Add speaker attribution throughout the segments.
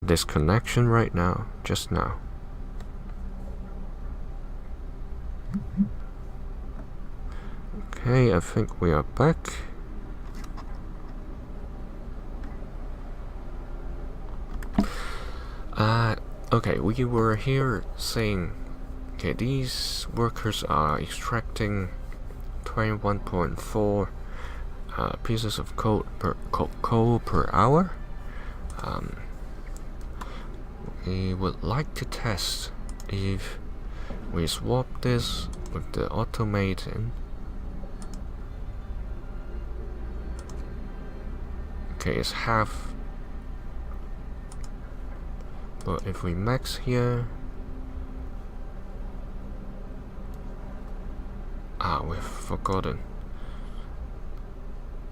Speaker 1: disconnection right now, just now. Okay, I think we are back. Okay, we were here saying, okay, these workers are extracting 21.4 pieces of coal per hour. We would like to test if we swap this with the automating. Okay, it's half. But if we max here, we've forgotten.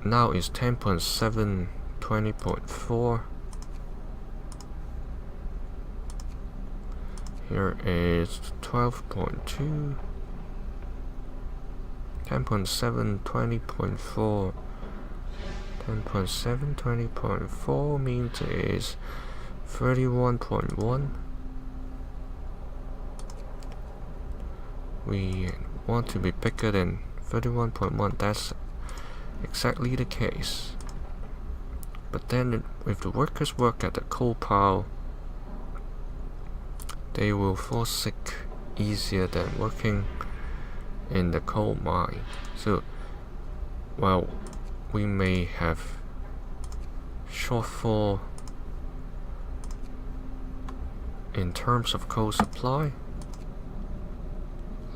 Speaker 1: Now it's 10.7, 20.4. Here is 12.2, 10.7, 20.4. 10.7, 20.4 means is 31.1. We want to be bigger than 31.1. That's exactly the case. But then if the workers work at the coal pile, they will fall sick easier than working in the coal mine. So, well, we may have shortfall in terms of coal supply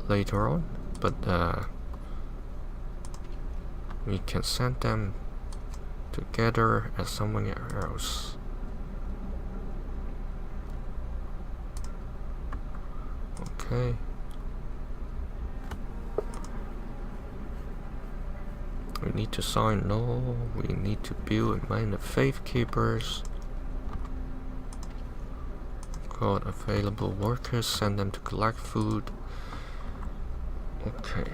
Speaker 1: later on, but we can send them together as somewhere else. Okay. We need to sign law, we need to build and mine the faith keepers. Got available workers, send them to collect food. Okay.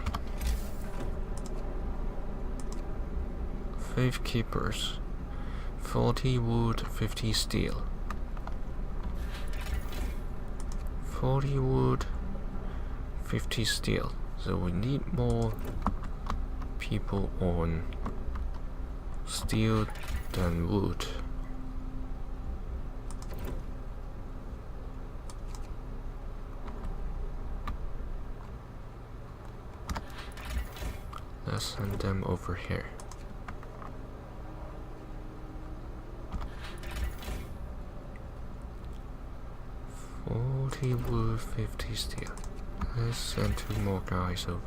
Speaker 1: Faith keepers. 40 wood, 50 steel. 40 wood, 50 steel. So we need more people on steel than wood. Let's send them over here. Wood, 50 steel. Let's send 2 more guys over.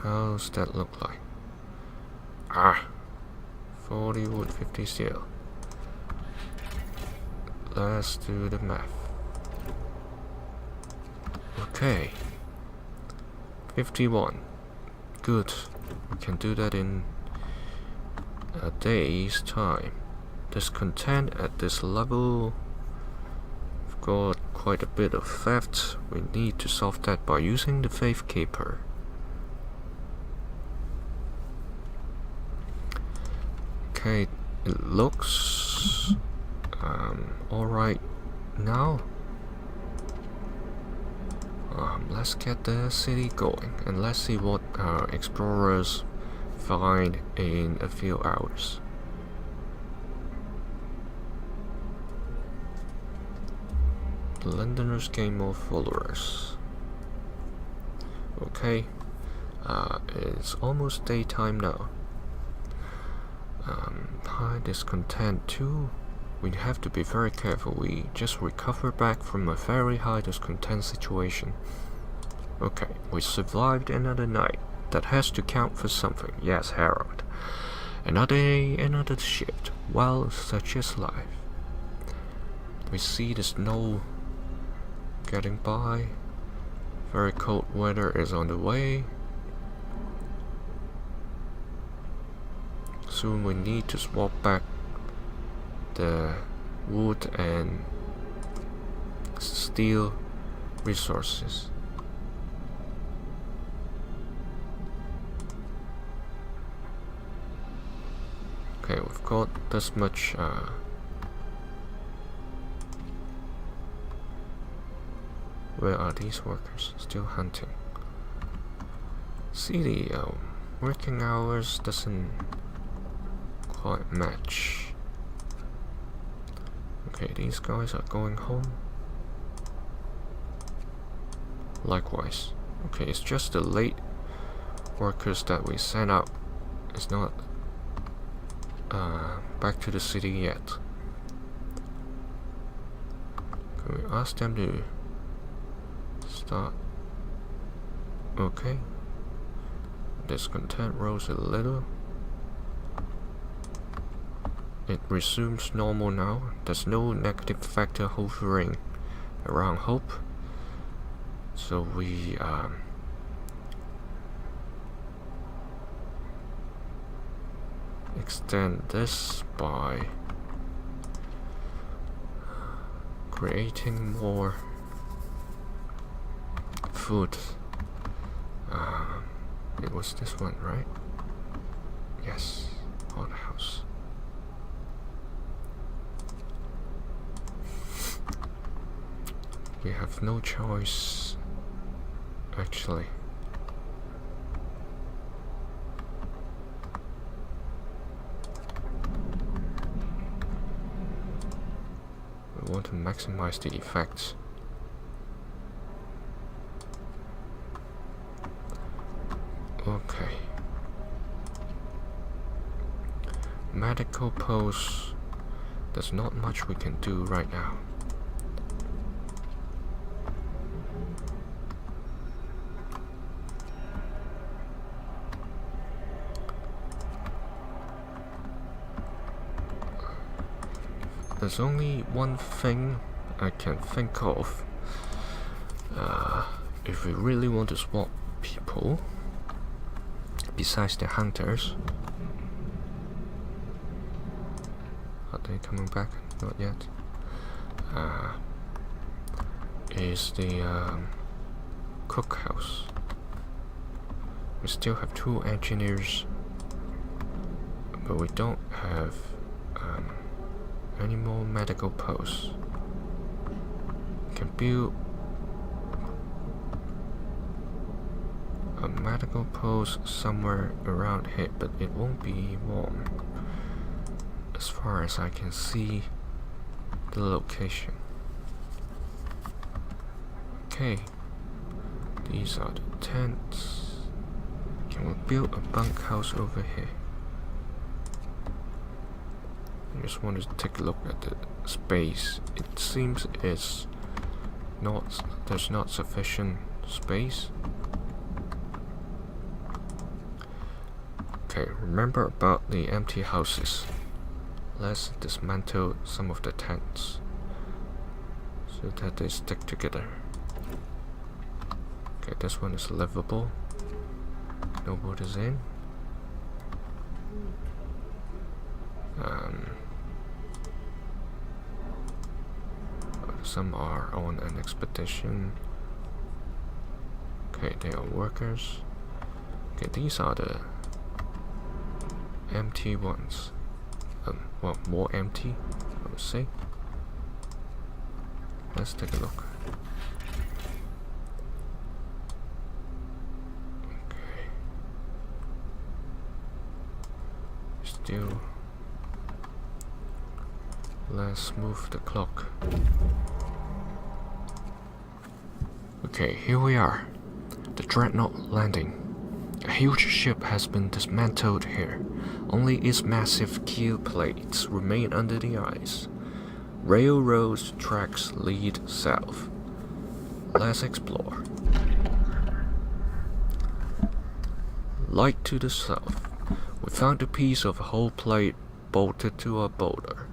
Speaker 1: How's that look like? 40 wood, 50 steel. Let's do the math. Okay. 51. Good. We can do that in a day's time. Discontent at this level. We've got quite a bit of theft. We need to solve that by using the faith keeper. Okay, it looks alright now. Let's get the city going and let's see what our explorers find in a few hours. The Londoners gain more followers. Okay, it's almost daytime now. High discontent too. We have to be very careful. We just recovered back from a very high discontent situation. Okay, we survived another night. That has to count for something. Yes, Harold. Another day, another shift. Well, such is life. We see the snow getting by. Very cold weather is on the way. Soon we need to swap back the wood and steel resources. Okay, we've got this much. Where are these workers? Still hunting. See, the working hours doesn't quite match. Okay, these guys are going home. Likewise. Okay, it's just the late workers that we sent out. It's not back to the city yet. Can we ask them to start? Okay. Discontent rose a little. It resumes normal now. There's no negative factor hovering around hope. So we extend this by creating more food. It was this one, right? Yes, hothouse. We have no choice, actually. We want to maximize the effects. Okay. Medical posts. There's not much we can do right now. There's only one thing I can think of. If we really want to swap people, besides the hunters, are they coming back? Not yet. Is the cookhouse. We still have 2 engineers, but we don't have any more medical posts. We can build a medical post somewhere around here, but it won't be warm as far as I can see the location. Okay, these are the tents. Can we build a bunkhouse over here? I just want to take a look at the space. It seems there's not sufficient space. Okay, remember about the empty houses. Let's dismantle some of the tents so that they stick together. Okay, this one is livable. Nobody's in. Some are on an expedition. Okay, they are workers. Okay, these are the empty ones. Well, more empty, I would say. Let's take a look. Okay. Still. Let's move the clock. Okay, here we are. The Dreadnought landing. A huge ship has been dismantled here. Only its massive keel plates remain under the ice. Railroad tracks lead south. Let's explore. Light to the south. We found a piece of hull plate bolted to a boulder.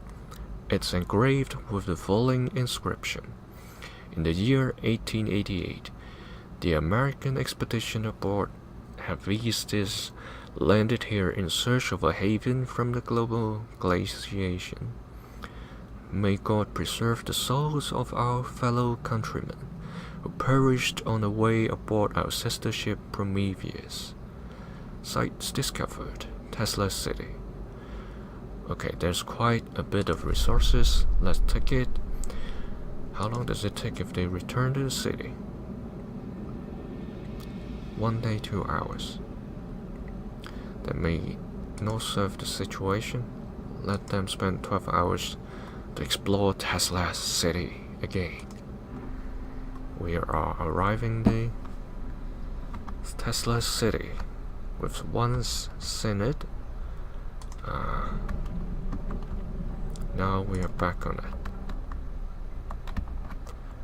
Speaker 1: It's engraved with the following inscription. In the year 1888, the American expedition aboard Havistis landed here in search of a haven from the global glaciation. May God preserve the souls of our fellow countrymen who perished on the way aboard our sister ship Prometheus. Sites discovered, Tesla City. Okay, there's quite a bit of resources. Let's take it. How long does it take if they return to the city? 1 day, 2 hours. That may not serve the situation. Let them spend 12 hours to explore Tesla's city again. We are arriving the Tesla city. We've once seen it. Now we are back on it.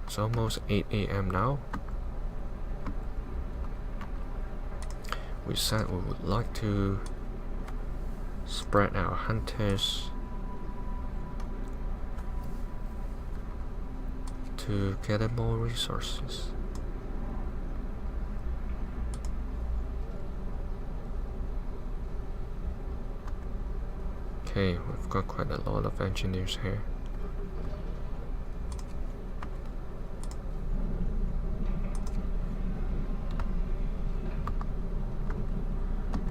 Speaker 1: It's almost 8 AM now. We said we would like to spread our hunters to gather more resources. Okay, we've got quite a lot of engineers here.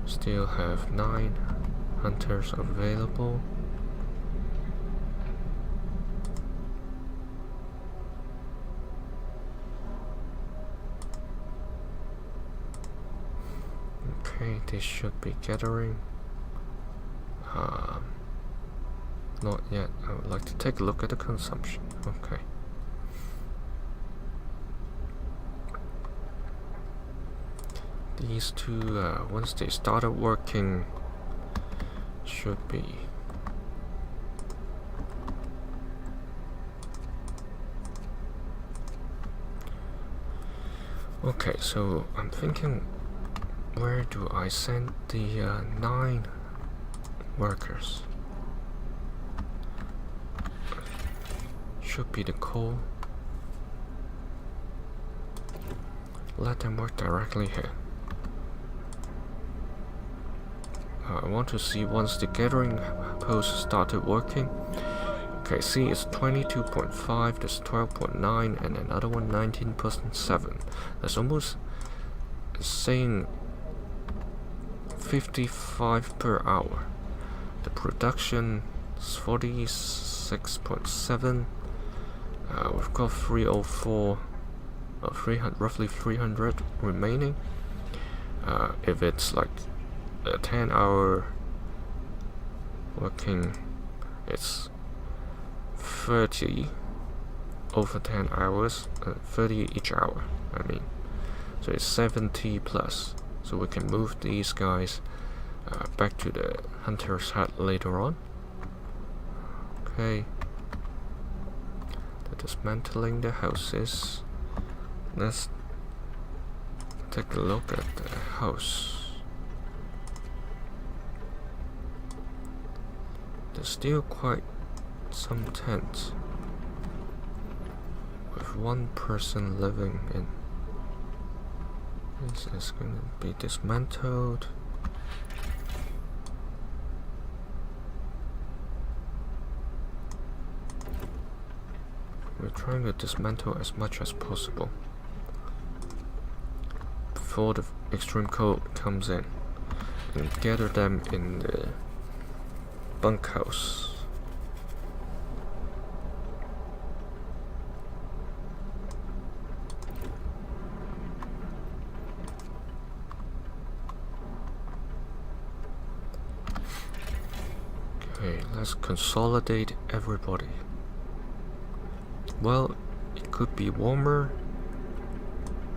Speaker 1: Still have 9 hunters available. Okay, this should be gathering. Not yet. I would like to take a look at the consumption. Okay. These two, once they started working, should be okay. So I'm thinking, where do I send the 9 workers? Should be the coal. Let them work directly here. I want to see once the gathering post started working. Okay, see, it's 22.5, there's 12.9, and another one 19.7. That's almost saying 55 per hour. The production is 46.7. We've got 304, 300, roughly 300 remaining. If it's like a 10-hour working, it's 30 over 10 hours, 30 each hour, I mean. So it's 70 plus. So we can move these guys back to the hunter's hut later on. Okay. They're dismantling the houses. Let's take a look at the house. There's still quite some tents with 1 person living in. This is going to be dismantled. We're trying to dismantle as much as possible before the extreme cold comes in, and gather them in the bunkhouse. Okay, let's consolidate everybody. Well, it could be warmer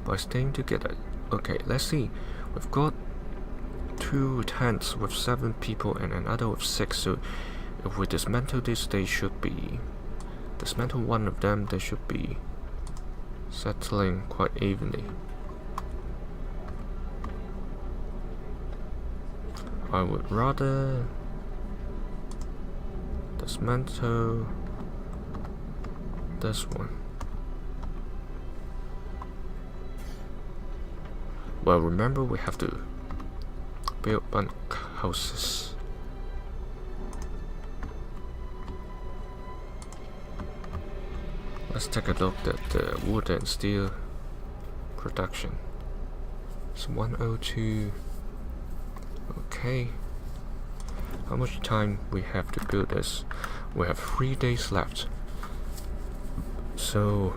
Speaker 1: by staying together. Okay, let's see. We've got 2 tents with 7 people and another with 6. So if we dismantle this, they should be dismantle one of them. They should be settling quite evenly. I would rather dismantle this one. Well, remember we have to build bunk houses. Let's take a look at the wood and steel production. It's 102. Okay. How much time we have to build this? We have 3 days left. So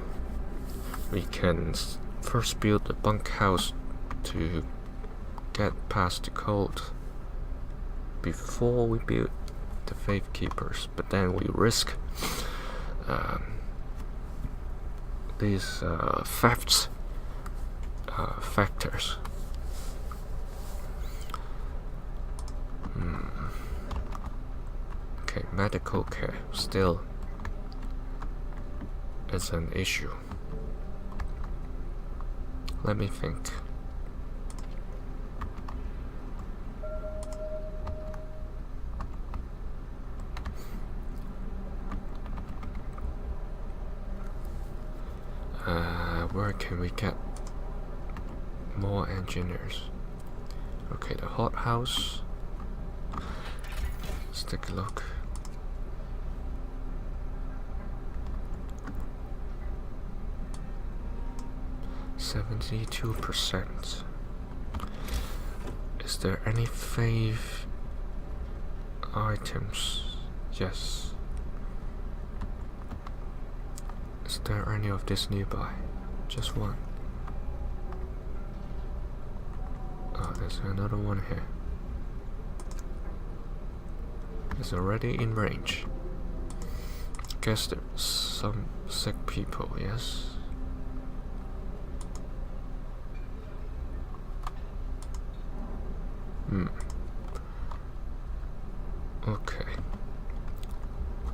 Speaker 1: we can first build the bunkhouse to get past the cold before we build the faith keepers, but then we risk these thefts factors. Okay, medical care still is an issue. Let me think. Where can we get more engineers? Okay, the hothouse. Let's take a look. %. Is there any faith items? Yes. Is there any of this nearby? Just one. Oh, there's another one here. It's already in range. Guess there's some sick people, yes? Okay.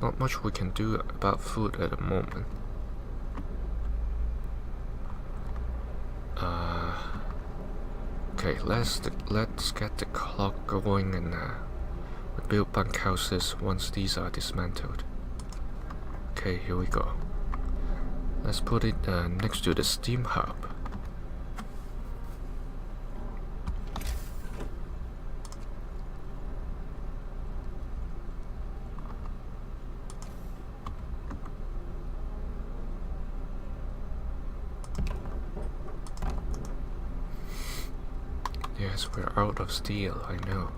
Speaker 1: Not much we can do about food at the moment. Okay, let's get the clock going and we build bunkhouses once these are dismantled. Okay, here we go. Let's put it next to the steam hub. Yes, we're out of steel, I know.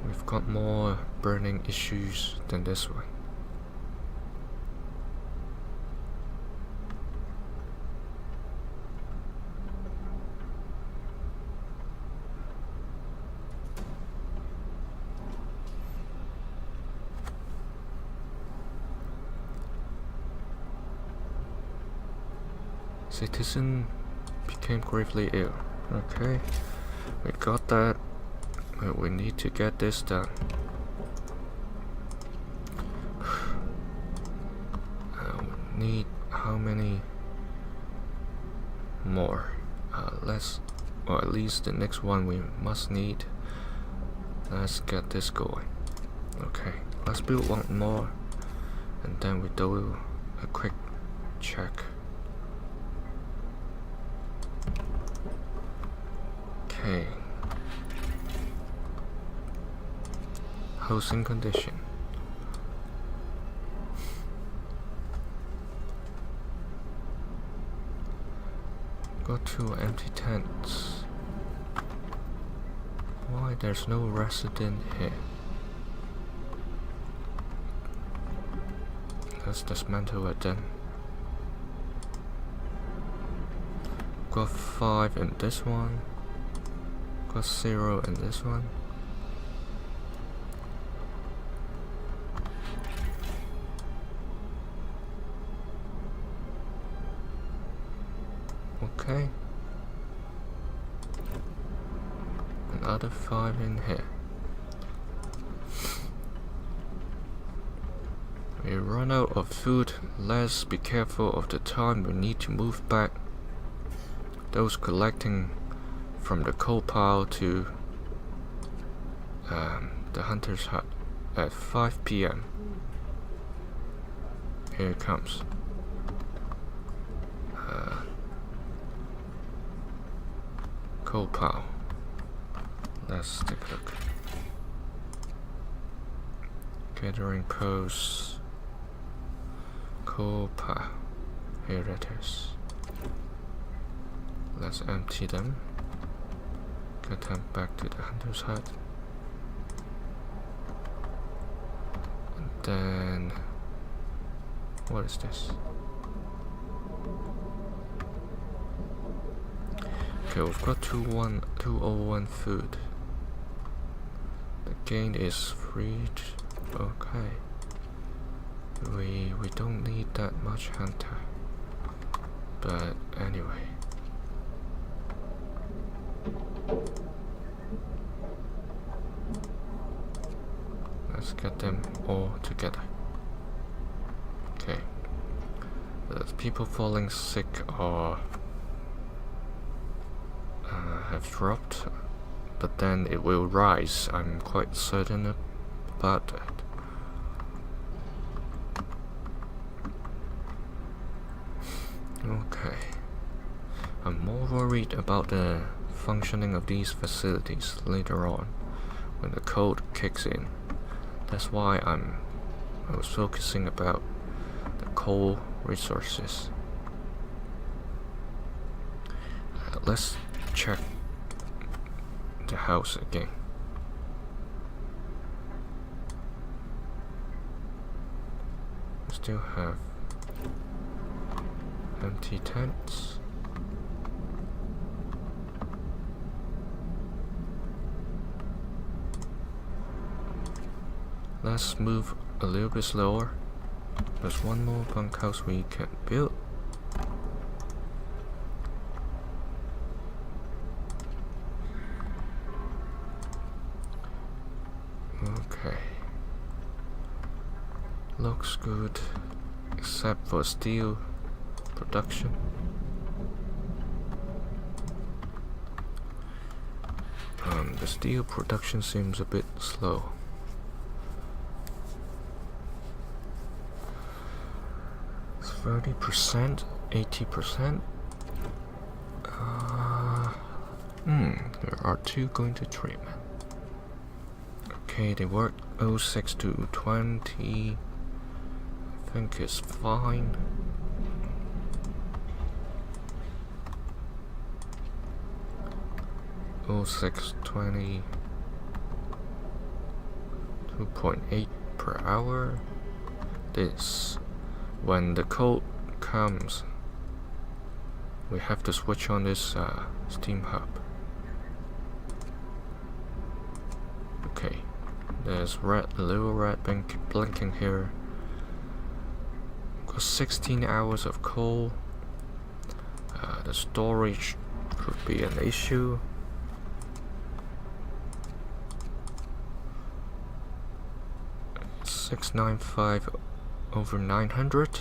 Speaker 1: We've got more burning issues than this one. Citizen became gravely ill. Okay, we got that, but we need to get this done. We need how many more? Or at least the next one we must need. Let's get this going. Okay, let's build one more, and then we do a quick check. Okay. Housing condition. Got 2 empty tents. Why there's no resident here? Let's dismantle it then. Got 5 in this one. Got 0 in this one. Okay. Another 5 in here. We run out of food. Let's be careful of the time we need to move back. Those collecting from the coal pile to the hunter's hut at 5 p.m. Here it comes. Coal pile. Let's take a look. Gathering posts. Coal pile. Here it is. Let's empty them. Get them back to the hunter's hut. And then... what is this? Okay, we've got 201 food. The gain is 3. Okay. We don't need that much hunter. But anyway. Let's get them all together. Okay. The people falling sick are have dropped, but then it will rise. I'm quite certain about that. Okay. I'm more worried about the functioning of these facilities later on when the code kicks in. That's why I was focusing about the coal resources. Let's check the house again. We still have empty tents. Let's move a little bit slower. There's one more bunkhouse we can build. Okay. Looks good, except for steel production. The steel production seems a bit slow. It's 30%, 80%. There are 2 going to treatment. Okay, they work 06 to 20. I think it's fine. Oh, 620, 2.8 per hour. This, when the code comes, we have to switch on this steam hub. Okay, there's a little red blinking here. Got 16 hours of coal. The storage could be an issue. $695 over 900.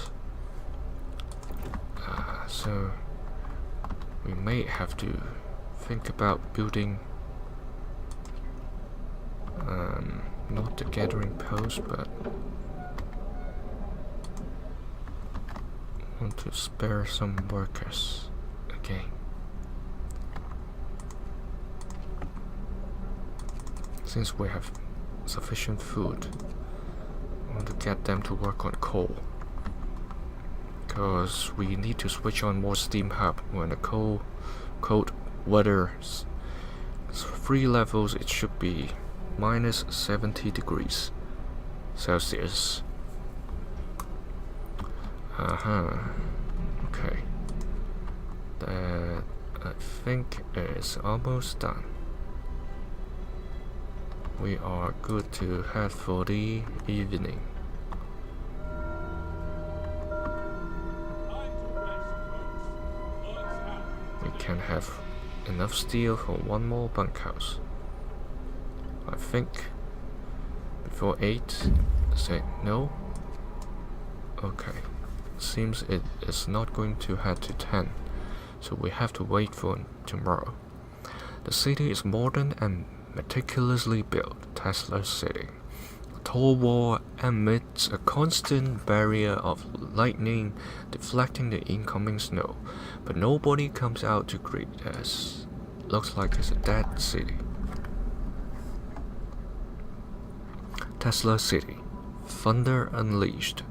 Speaker 1: So we may have to think about building not the gathering post, but want to spare some workers again. Since we have sufficient food, I want to get them to work on coal, because we need to switch on more steam hub when the cold weather 3 levels. It should be minus 70 degrees Celsius. Okay, that I think is almost done. We are good to head for the evening. We can have enough steel for 1 more bunkhouse. I think before 8. Say no. Okay, seems it is not going to head to 10, so we have to wait for tomorrow. The city is modern and meticulously built. Tesla City. A tall wall emits a constant barrier of lightning, deflecting the incoming snow, but nobody comes out to greet us. Looks like it's a dead city. Tesla City. Thunder unleashed.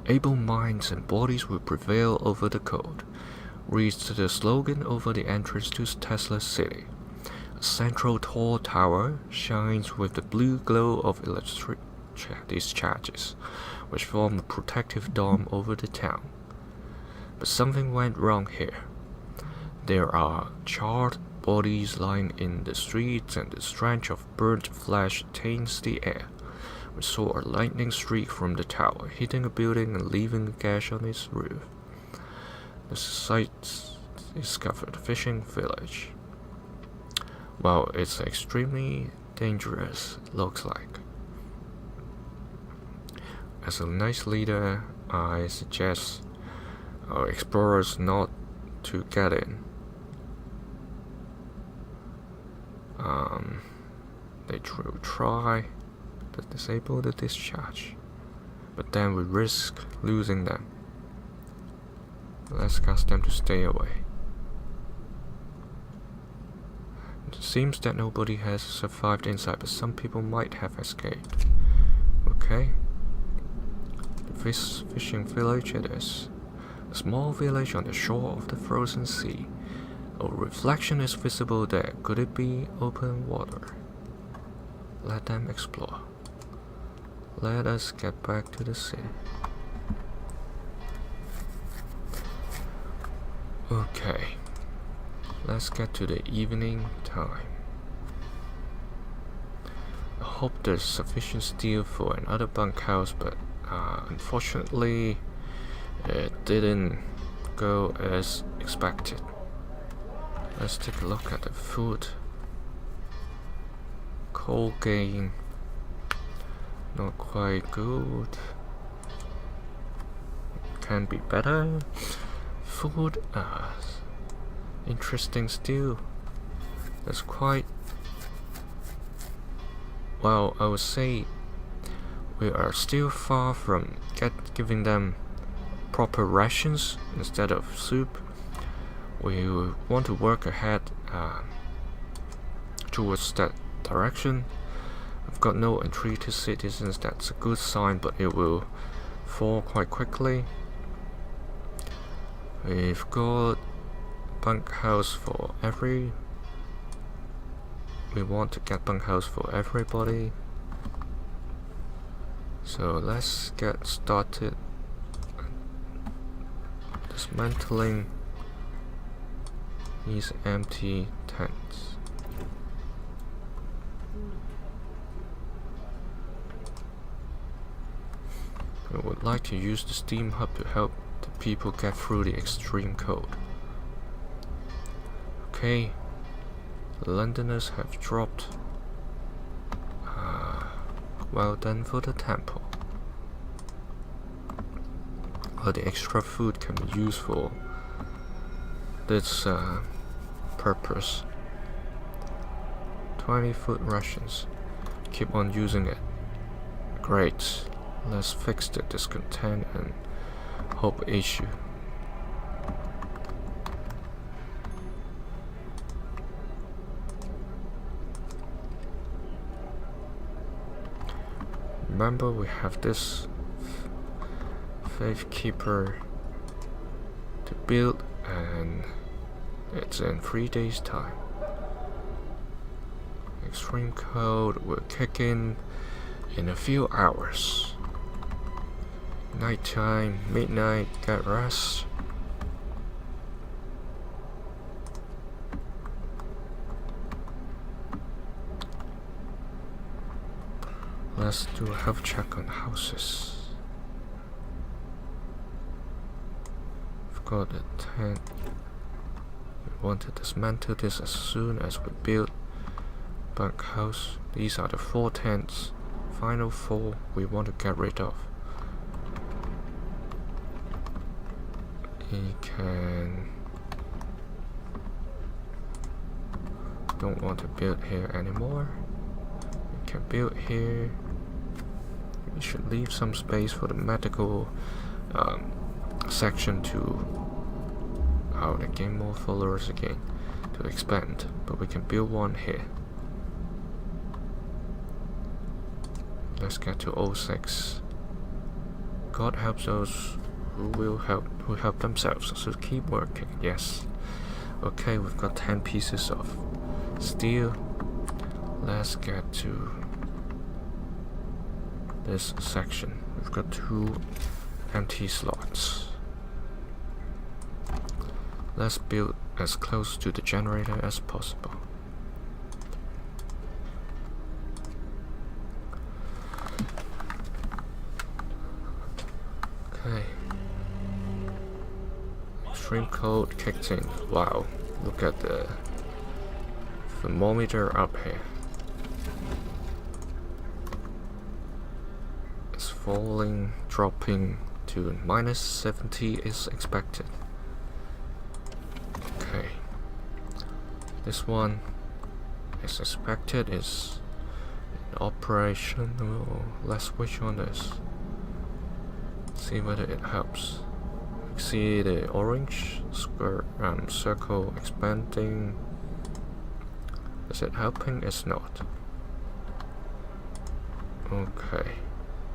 Speaker 1: Able minds and bodies will prevail over the code, reads the slogan over the entrance to Tesla City. A central tall tower shines with the blue glow of discharges, which form a protective dome over the town. But something went wrong here. There are charred bodies lying in the streets, and the stench of burnt flesh taints the air. We saw a lightning streak from the tower, hitting a building and leaving a gash on its roof. The site is covered fishing village. Well, it's extremely dangerous, it looks like. As a nice leader, I suggest our explorers not to get in. They will try to disable the discharge, but then we risk losing them. Let's ask them to stay away. It seems that nobody has survived inside, but some people might have escaped. Okay. The fishing village it is. A small village on the shore of the frozen sea. A reflection is visible there. Could it be open water? Let them explore. Let us get back to the sea. Okay. Let's get to the evening time. I hope there's sufficient steel for another bunkhouse, but unfortunately it didn't go as expected. Let's take a look at the food. Coal gain, not quite good. Can be better. Food, interesting still. That's quite, well, I would say we are still far from giving them proper rations instead of soup. We want to work ahead towards that direction. I've got no entreated citizens, that's a good sign, but it will fall quite quickly. We've got bunkhouse for we want to get bunkhouse for everybody. So let's get started dismantling these empty tents. I would like to use the steam hub to help the people get through the extreme cold. Okay, the Londoners have dropped. Well done for the temple. Well, the extra food can be used for this purpose. 20 food rations. Keep on using it. Great. Let's fix the discontent and hope issue. Remember, we have this faith keeper to build, and it's in 3 days' time. Extreme cold will kick in a few hours. Nighttime, midnight, get rest. Let's do a health check on houses. We've got a tent. We want to dismantle this as soon as we build bunkhouse. These are the 4 tents. Final 4 we want to get rid of. We don't want to build here anymore. We can build here. We should leave some space for the medical section to gain more followers again, to expand, but we can build one here. Let's get to 06. God helps those who help themselves, so keep working. Yes. Okay, we've got 10 pieces of steel. Let's get to this section. We've got 2 empty slots. Let's build as close to the generator as possible. Okay. Extreme cold kicked in. Wow, look at the thermometer up here. It's falling, dropping to -70 is expected. Okay. This one is expected is in operation. Oh, let's switch on this. See whether it helps. See the orange square circle expanding. Is it helping? It's not. Okay,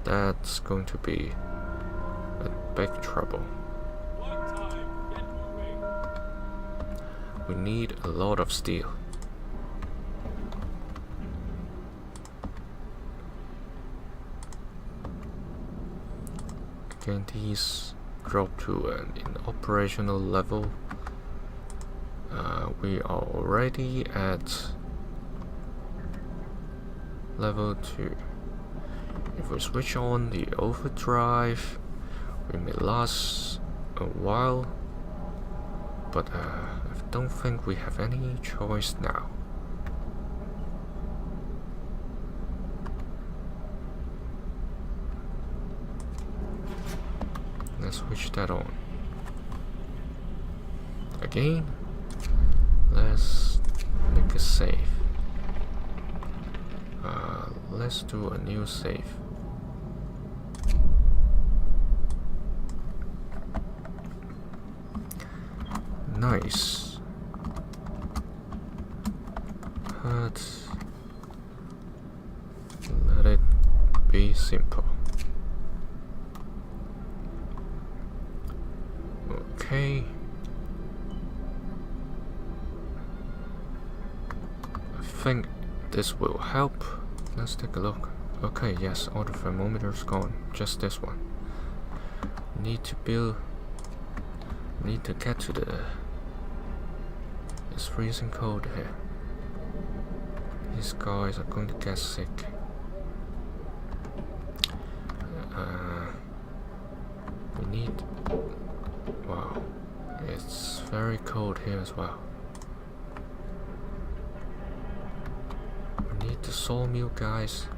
Speaker 1: that's going to be a big trouble. We need a lot of steel. Again, these drop to an operational level. We are already at level 2. If we switch on the overdrive, we may last a while, but I don't think we have any choice now. Let's switch that on. Again, let's make a save. Let's do a new save. Nice. But let it be simple. Okay. I think this will help. Let's take a look. Okay, yes, all the thermometers gone. Just this one. Need to get to the. It's freezing cold here. These guys are going to get sick. We need. Wow, it's very cold here as well. We need the sawmill guys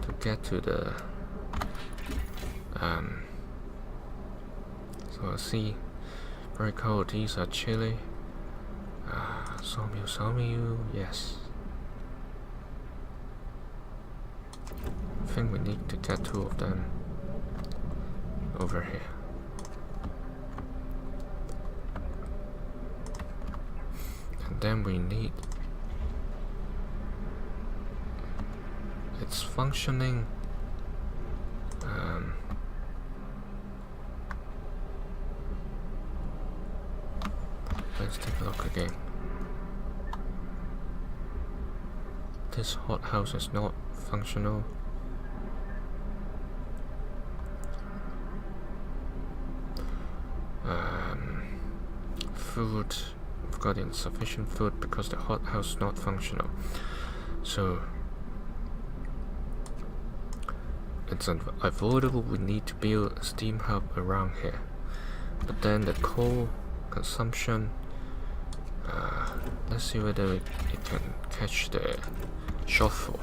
Speaker 1: to get to the. So I see, very cold. These are chilly. Sawmill, yes. I think we need to get 2 of them over here. And then we need. It's functioning. Let's take a look again. This hothouse is not functional. Food, we've got insufficient food because the hothouse is not functional. So it's unavoidable. We need to build a steam hub around here. But then the coal consumption. Let's see whether it can catch the shortfall.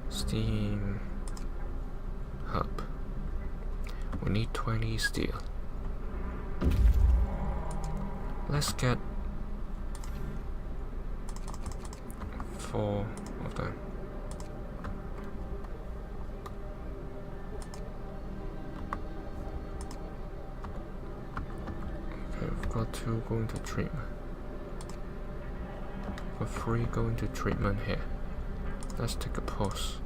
Speaker 1: Steam hub. We need 20 steel. Let's get 4 of them. Okay, we've got 2 going to treatment. We've got 3 going to treatment here. Let's take a pause.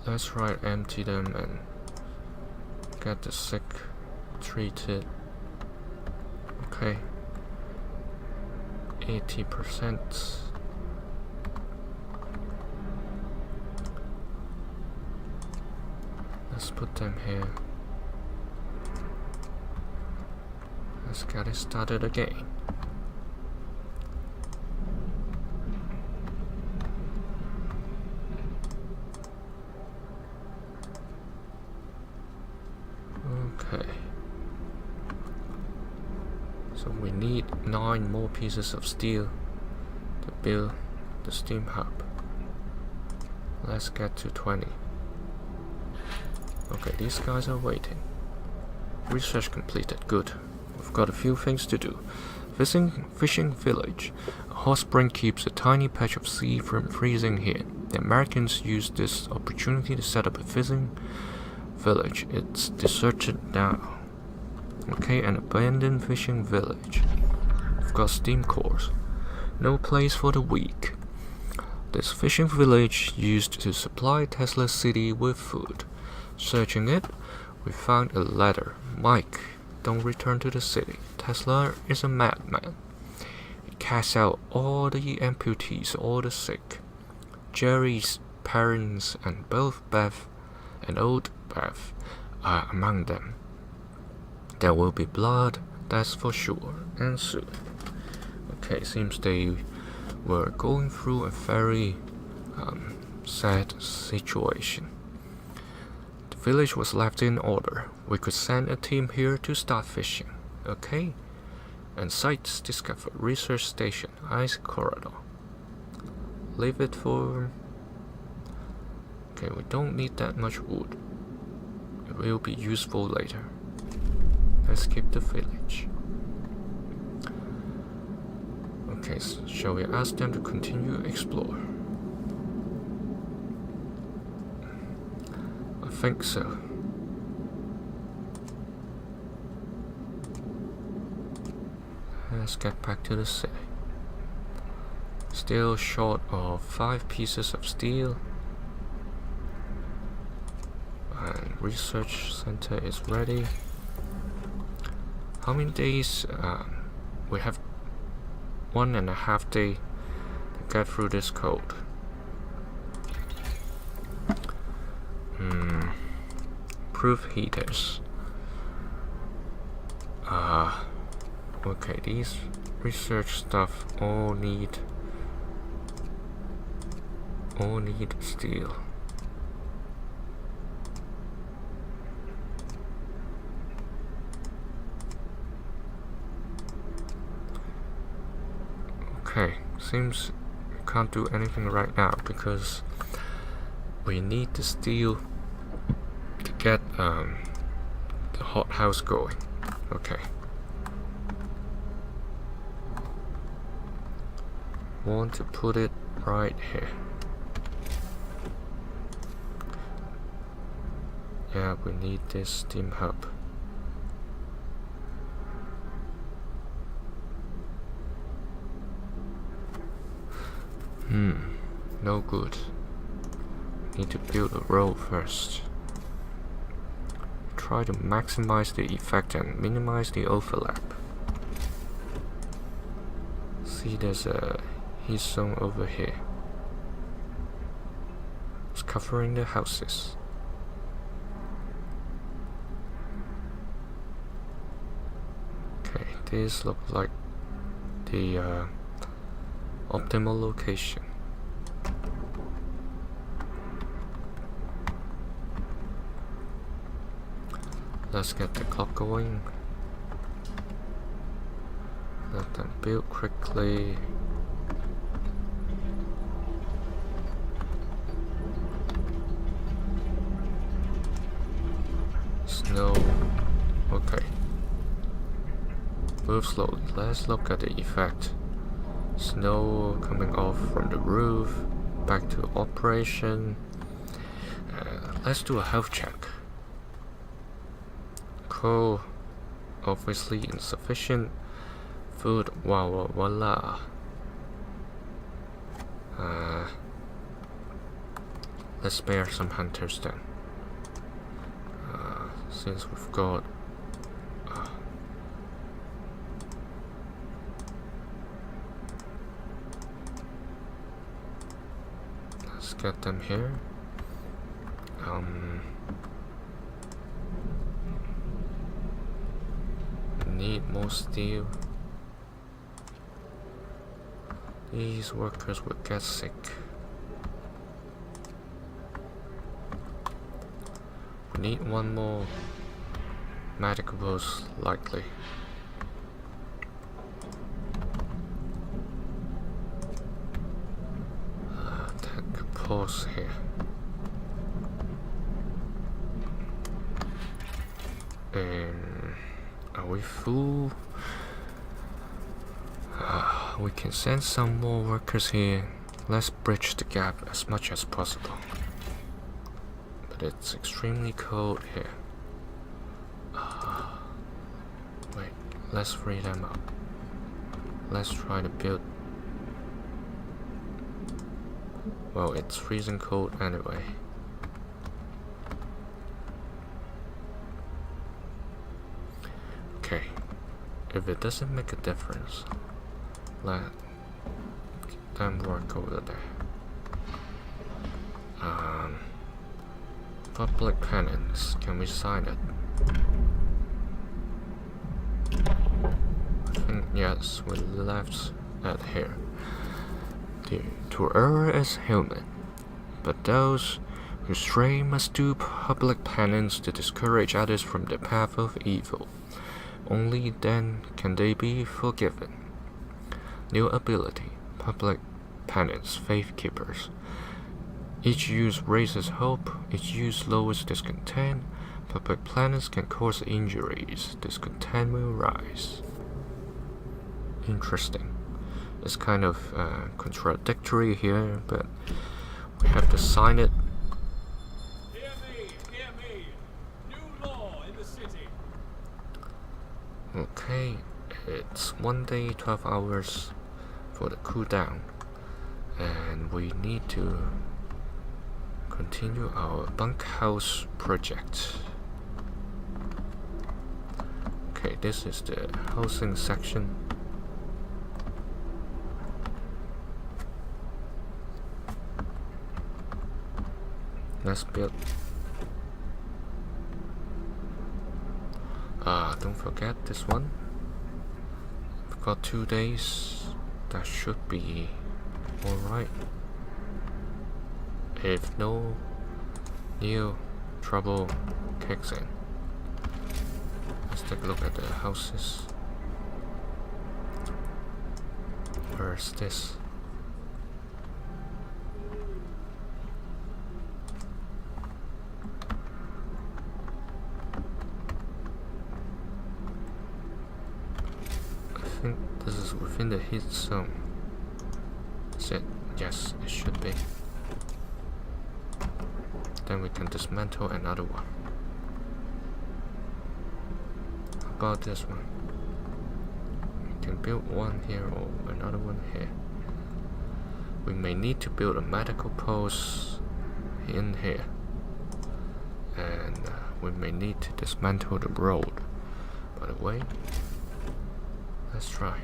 Speaker 1: Let's empty them and get the sick treated. Okay. 80%. Let's put them here. Let's get it started again. Okay. So we need 9 more pieces of steel to build the steam hub. Let's get to 20. Okay, these guys are waiting. Research completed. Good. We've got a few things to do. Fishing village. A hot spring keeps a tiny patch of sea from freezing here. The Americans used this opportunity to set up a fishing village. It's deserted now. Okay, an abandoned fishing village. We've got steam cores. No place for the weak. This fishing village used to supply Tesla City with food. Searching it, we found a letter. Mike, don't return to the city. Tesla is a madman. He casts out all the amputees, all the sick. Jerry's parents and both Beth and old Beth are among them. There will be blood, that's for sure, and soon. Okay, seems they were going through a very sad situation. The village was left in order. We could send a team here to start fishing. Okay? And sites discovered. Research station, ice corridor. Leave it for... Okay, we don't need that much wood. It will be useful later. Let's keep the village. Okay, so shall we ask them to continue explore? I think so. Let's get back to the city. Still short of 5 pieces of steel. And research center is ready. How many days? We have 1.5 days to get through this code. Proof heaters. Okay, these research stuff all need steel. Okay, seems we can't do anything right now because we need the steel to get the hothouse going. Okay. Want to put it right here. Yeah, we need this steam hub. No good. Need to build a road first. Try to maximize the effect and minimize the overlap. See, there's a heat zone over here. It's covering the houses. Okay, this looks like the optimal location. Let's get the clock going. Let them build quickly. Snow. Okay. Move slowly. Let's look at the effect. Snow coming off from the roof. Back to operation. Let's do a health check. Coal, obviously insufficient. Food, voila. Let's spare some hunters then. since we've got let's get them here. Need more steel. These workers will get sick. We need one more medical post, likely. Take a pause here. And are we full? We can send some more workers here. Let's bridge the gap as much as possible. But it's extremely cold here. Wait, let's free them up. Let's try to build. Well, it's freezing cold anyway. Okay, if it doesn't make a difference, let them work over there. Public penance, can we sign it? I think yes, we left it here. To err is human, but those who stray must do public penance to discourage others from the path of evil. Only then can they be forgiven. New ability, public penance, faith keepers. Each use raises hope, each use lowers discontent. Public penance can cause injuries, discontent will rise. Interesting. It's kind of contradictory here, but we have to sign it.
Speaker 2: Hear me. New law in the city.
Speaker 1: Okay, it's 1 day, 12 hours for the cooldown, and we need to continue our bunkhouse project. Okay, this is the housing section. Let's build. Don't forget this one. We've got 2 days. That should be alright. If no new trouble kicks in. Let's take a look at the houses. Where's this? I think this is within the heat zone. Is it? Yes, it should be. Then we can dismantle another one. How about this one? We can build one here or another one here. We may need to build a medical post in here. And we may need to dismantle the road. By the way, let's try.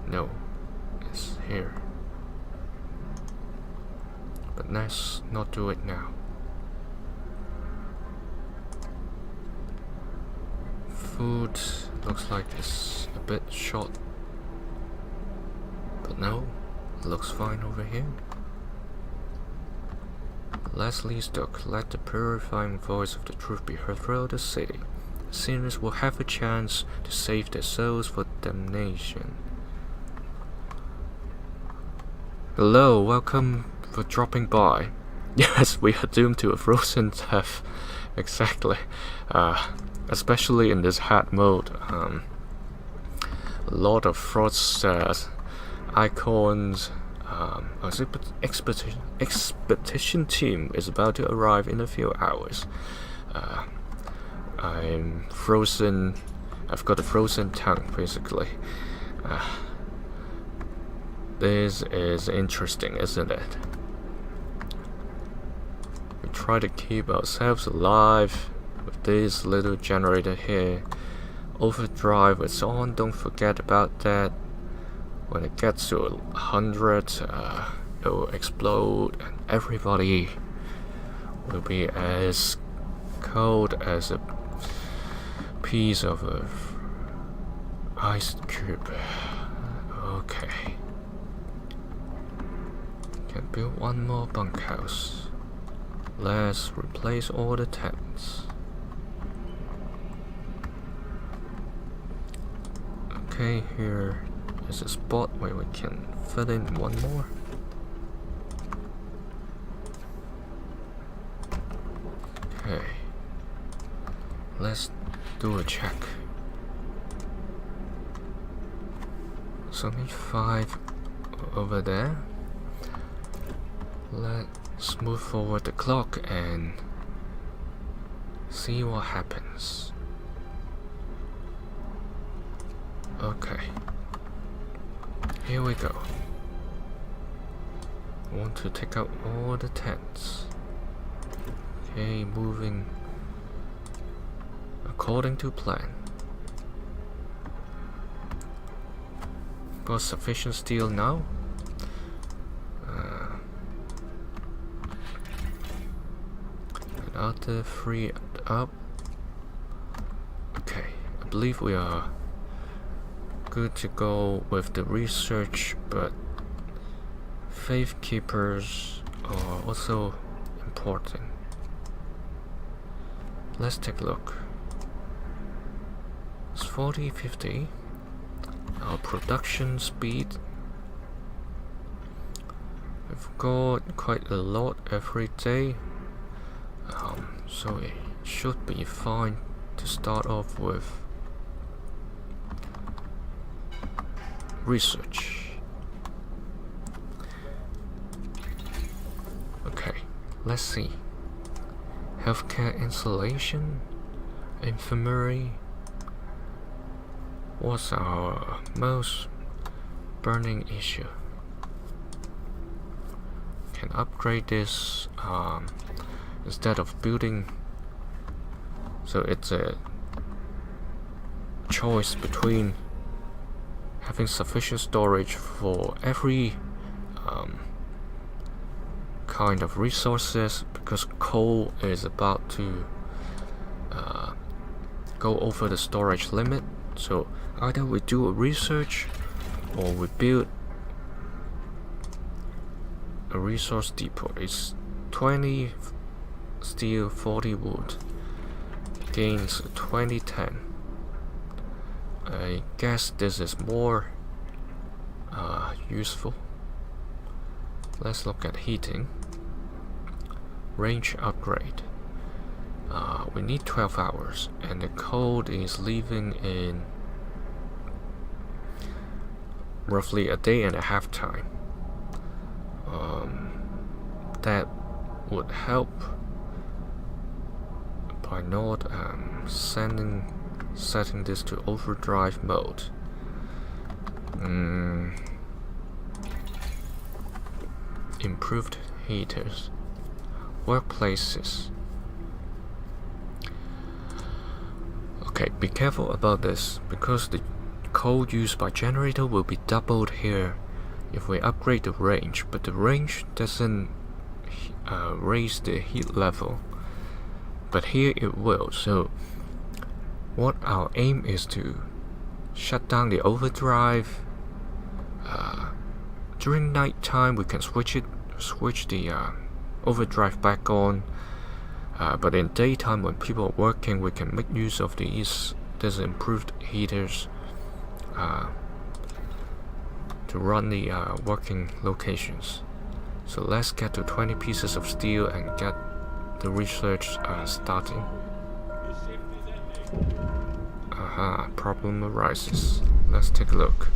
Speaker 1: No, it's here. But let's not do it now. Food looks like it's a bit short. But no, it looks fine over here. Leslie's duck, let the purifying voice of the truth be heard throughout the city. Sinners will have a chance to save their souls for damnation. Hello, welcome for dropping by. Yes, we are doomed to a frozen death. Exactly. Especially in this hard mode. A lot of frost icons. Our expedition team is about to arrive in a few hours. I'm frozen. I've got a frozen tongue, basically. This is interesting, isn't it? We try to keep ourselves alive with this little generator here. Overdrive is on, don't forget about that. When it gets to 100, it will explode and everybody will be as cold as a piece of ice cube. Okay. Can build one more bunkhouse. Let's replace all the tents. Okay, here is a spot where we can fit in one more. Okay. Let's do a check. There's only 5 over there. Let's move forward the clock and see what happens. Okay. Here we go. I want to take out all the tents. Okay, moving according to plan. Got sufficient steel now. Another 3 up. Okay, I believe we are good to go with the research, but faith keepers are also important. Let's take a look. It's 40-50. Our production speed. We've got quite a lot every day, so it should be fine to start off with. Research. Okay, let's see. Healthcare installation, infirmary. What's our most burning issue? Can upgrade this instead of building. So it's a choice between having sufficient storage for every kind of resources, because coal is about to go over the storage limit. So either we do a research or we build a resource depot. It's 20 steel, 40 wood, gains 20-10. I guess this is more useful. Let's look at heating. Range upgrade. We need 12 hours, and the cold is leaving in roughly a day and a half time. That would help by not setting this to overdrive mode. Improved heaters. Workplaces. Okay, be careful about this, because the coal used by generator will be doubled here if we upgrade the range, but the range doesn't raise the heat level, but here it will. So what our aim is to shut down the overdrive. During night time we can switch the overdrive back on, but in daytime when people are working, we can make use of these improved heaters to run the working locations. So let's get to 20 pieces of steel and get the research starting. Problem arises. Let's take a look.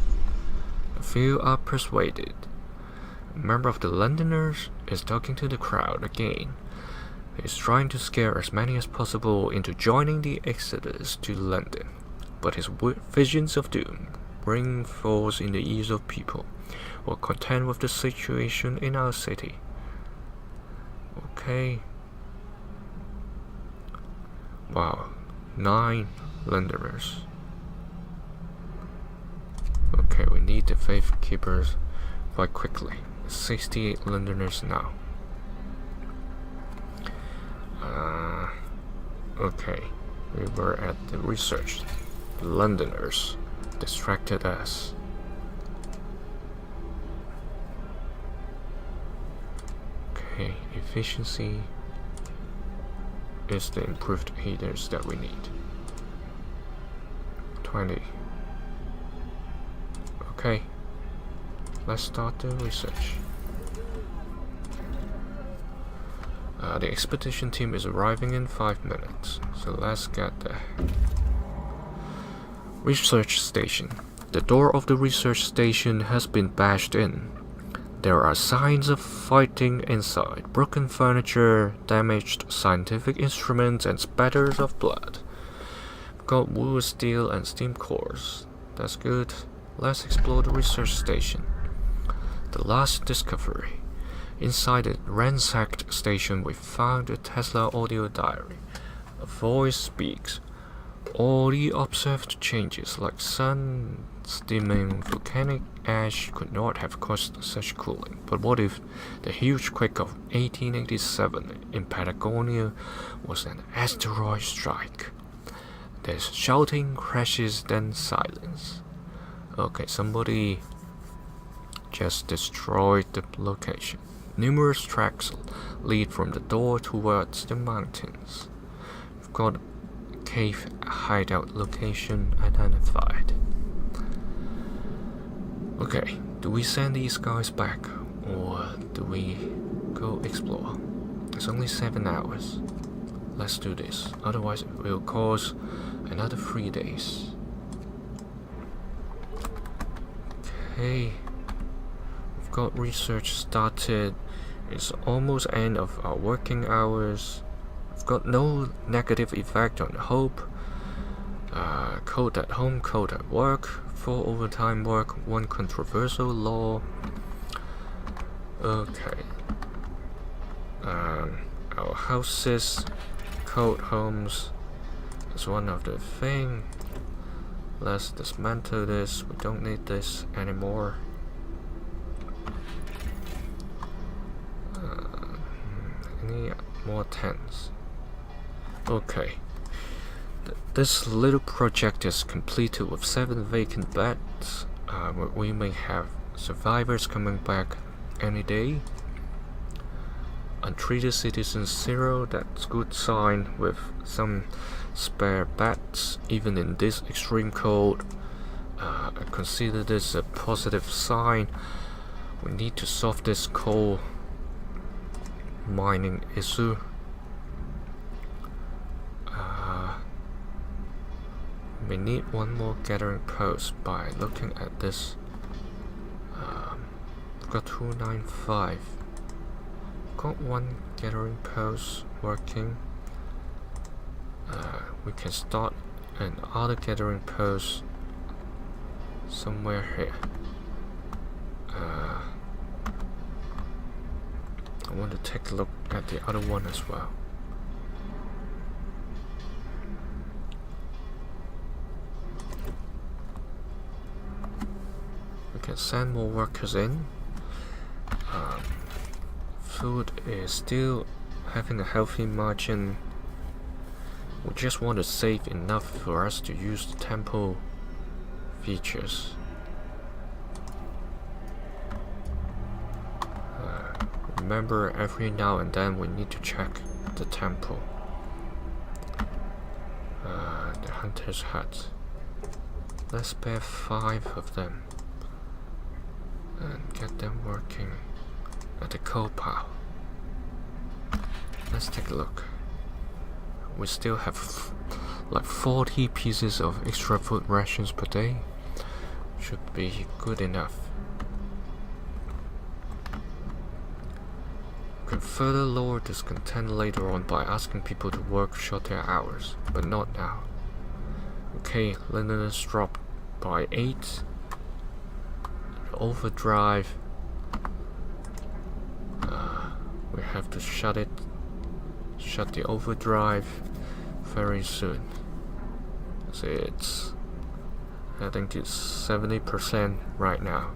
Speaker 1: A few are persuaded. A member of the Londoners is talking to the crowd again. He is trying to scare as many as possible into joining the exodus to London, but his visions of doom ring false in the ears of people who are content with the situation in our city. Okay, Wow, 9 Londoners. Okay, we need the faith keepers quite quickly. 68 Londoners now. Okay, we were at the research. The Londoners distracted us. Okay, efficiency is the improved heaters that we need. 20. Okay, let's start the research. The expedition team is arriving in 5 minutes, so let's get there. Research station. The door of the research station has been bashed in. There are signs of fighting inside, broken furniture, damaged scientific instruments, and spatters of blood. We've got wood, steel, and steam cores. That's good. Let's explore the research station. The last discovery. Inside the ransacked station, we found a Tesla audio diary. A voice speaks. All the observed changes, like sun, steaming, volcanic ash, could not have caused such cooling. But what if the huge quake of 1887 in Patagonia was an asteroid strike? There's shouting, crashes, then silence. Okay, somebody just destroyed the location. Numerous tracks lead from the door towards the mountains. We've got a cave hideout location identified. Okay, do we send these guys back or do we go explore? It's only 7 hours. Let's do this, otherwise it will cause another 3 days. Okay, we've got research started. It's almost end of our working hours. We've got no negative effect on hope. Code at home, code at work, 4 overtime work, 1 controversial law. Okay. Our houses, code homes is one of the thing. Let's dismantle this. We don't need this anymore. Any more tents? Okay. This little project is completed with 7 vacant beds. We may have survivors coming back any day. Untreated citizens 0, that's good sign, with some spare beds even in this extreme cold. I consider this a positive sign. We need to solve this coal mining issue. We need 1 more gathering post by looking at this. We've got 295. Got 1 gathering post working. We can start another gathering post somewhere here. I want to take a look at the other one as well. We can send more workers in. Food is still having a healthy margin. We just want to save enough for us to use the temple features. Remember, every now and then we need to check the temple. The hunter's hut. Let's spare 5 of them and get them working at the coal pile. Let's take a look. We still have like 40 pieces of extra food rations per day. Should be good enough. We can further lower this content later on by asking people to work shorter hours, but not now. Okay, Linden's dropped by 8. Overdrive. We have to shut the overdrive very soon. So it's heading to 70% right now.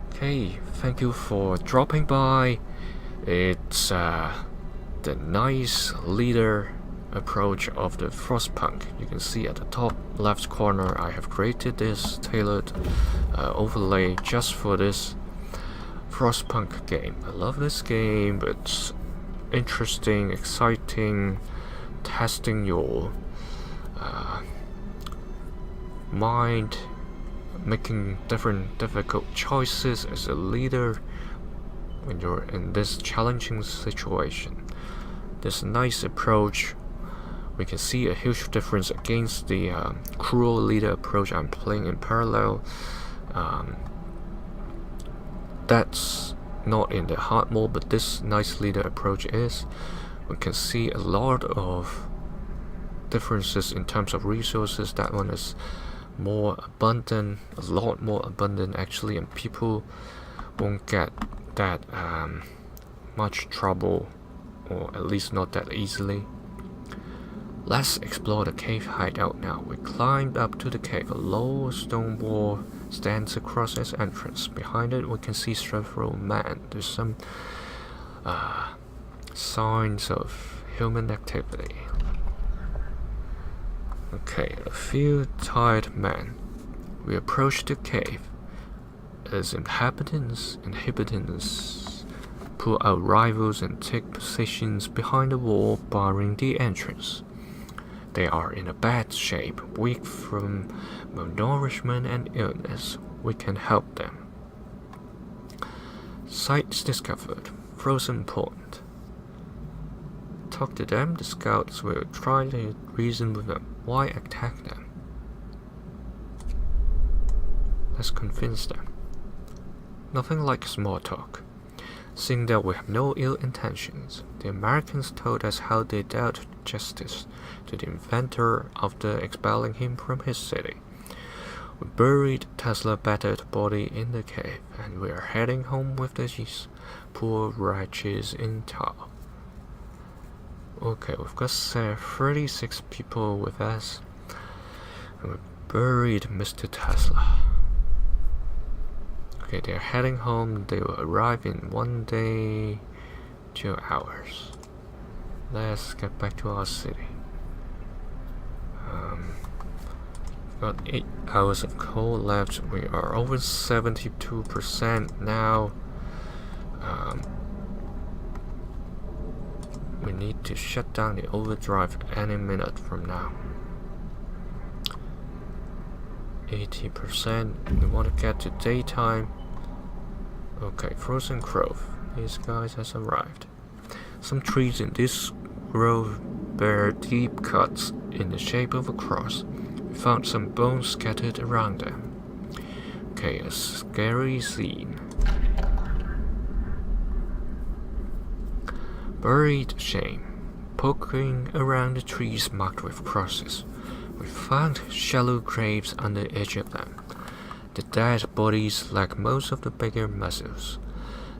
Speaker 1: Okay, thank you for dropping by. It's the nice leader approach of the Frostpunk. You can see at the top left corner I have created this tailored overlay just for this Frostpunk game. I love this game. It's interesting, exciting, testing your mind, making different difficult choices as a leader when you're in this challenging situation. This nice approach, we can see a huge difference against the cruel leader approach I'm playing in parallel. That's not in the hard mode, but this nice leader approach is. We can see a lot of differences in terms of resources. That one is more abundant, a lot more abundant actually, and people won't get that much trouble, or at least not that easily. Let's explore the cave hideout now. We climbed up to the cave. A low stone wall stands across its entrance. Behind it we can see several men. There's some signs of human activity. Okay, a few tired men. We approach the cave. As inhabitants pull out rifles and take positions behind the wall barring the entrance. They are in a bad shape, weak from malnourishment and illness. We can help them. Sites discovered. Frozen Point. Talk to them. The scouts will try to reason with them. Why attack them? Let's convince them. Nothing like small talk. Seeing that we have no ill intentions, the Americans told us how they dealt justice to the inventor after expelling him from his city. We buried Tesla's battered body in the cave, and we are heading home with these poor wretches in tow. Okay, we've got 36 people with us, and we buried Mr. Tesla. Okay, they're heading home. They will arrive in 1 day, 2 hours. Let's get back to our city. Got 8 hours of coal left. We are over 72% now. We need to shut down the overdrive any minute from now. 80%. We want to get to daytime. Okay, Frozen Grove. These guys has arrived. Some trees in this grove bear deep cuts in the shape of a cross. We found some bones scattered around them. Okay, a scary scene. Buried shame. Poking around the trees marked with crosses. We found shallow graves on the edge of them. The dead bodies lack most of the bigger muscles,